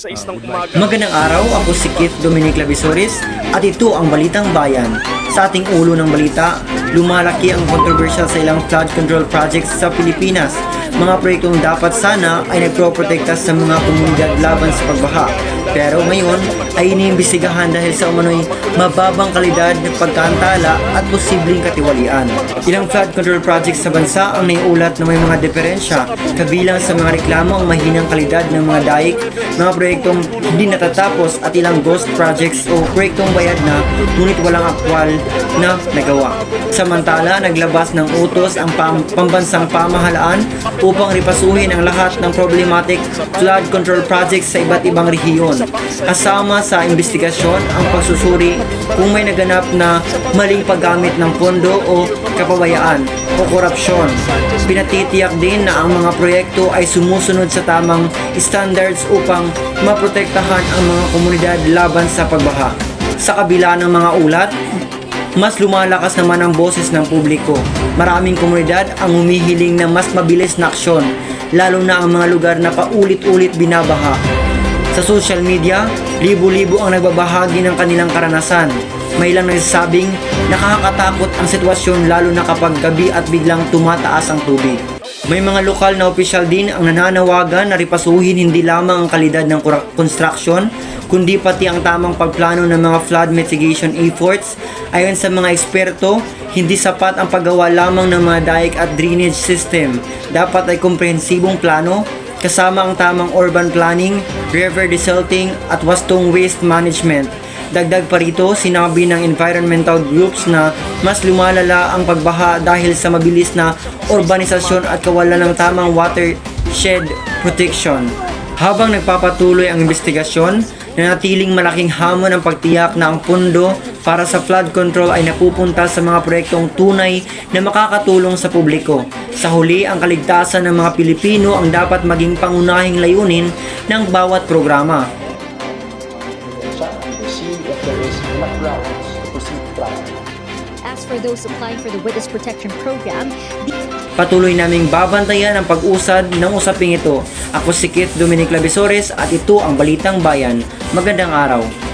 6 ng umaga. Magandang araw, ako si Keith Dominic Labisoris at ito ang Balitang Bayan. Sa ating ulo ng balita, lumalaki ang kontrobersya sa ilang flood control projects sa Pilipinas. Mga proyektong dapat sana ay nagproprotekta sa mga komunidad laban sa pagbaha. Pero ngayon ay iniimbestigahan dahil sa umano'y mababang kalidad ng pagkaantala at posibleng katiwalian. Ilang flood control projects sa bansa ang naiulat na may mga diferensya, kabilang sa mga reklamo ang mahinang kalidad ng mga daik, mga proyektong hindi natatapos at ilang ghost projects o proyektong bayad na ngunit walang aktwal na nagawa. Samantala, naglabas ng utos ang pambansang pamahalaan upang ripasuhin ang lahat ng problematic flood control projects sa iba't ibang rehiyon. Kasama sa investigasyon ang pagsusuri kung may naganap na maling paggamit ng pondo o kapabayaan o korupsyon. Pinatitiyak din na ang mga proyekto ay sumusunod sa tamang standards upang maprotektahan ang mga komunidad laban sa pagbaha. Sa kabila ng mga ulat, mas lumalakas naman ang boses ng publiko. Maraming komunidad ang humihiling ng mas mabilis na aksyon, lalo na ang mga lugar na paulit-ulit binabaha. Sa social media, libo-libo ang nagbabahagi ng kanilang karanasan. May ilang nagsasabing nakakatakot ang sitwasyon lalo na kapag gabi at biglang tumataas ang tubig. May mga lokal na opisyal din ang nananawagan na ripasuhin hindi lamang ang kalidad ng construction, kundi pati ang tamang pagplano ng mga flood mitigation efforts. Ayon sa mga eksperto, hindi sapat ang paggawa lamang ng mga daik at drainage system. Dapat ay komprehensibong plano, kasama ang tamang urban planning, river desilting at wastong waste management. Dagdag pa rito, sinabi ng environmental groups na mas lumalala ang pagbaha dahil sa mabilis na urbanisasyon at kawalan ng tamang watershed protection. Habang nagpapatuloy ang investigasyon, nanatiling malaking hamon ang pagtiyak na ang pundo para sa flood control ay napupunta sa mga proyektong tunay na makakatulong sa publiko. Sa huli, ang kaligtasan ng mga Pilipino ang dapat maging pangunahing layunin ng bawat programa. As for those applying for the Witness Protection Program, Patuloy naming babantayan ang pag-usad ng usaping ito. Ako si Keith Dominic Labisoris at ito ang Balitang Bayan. Magandang araw.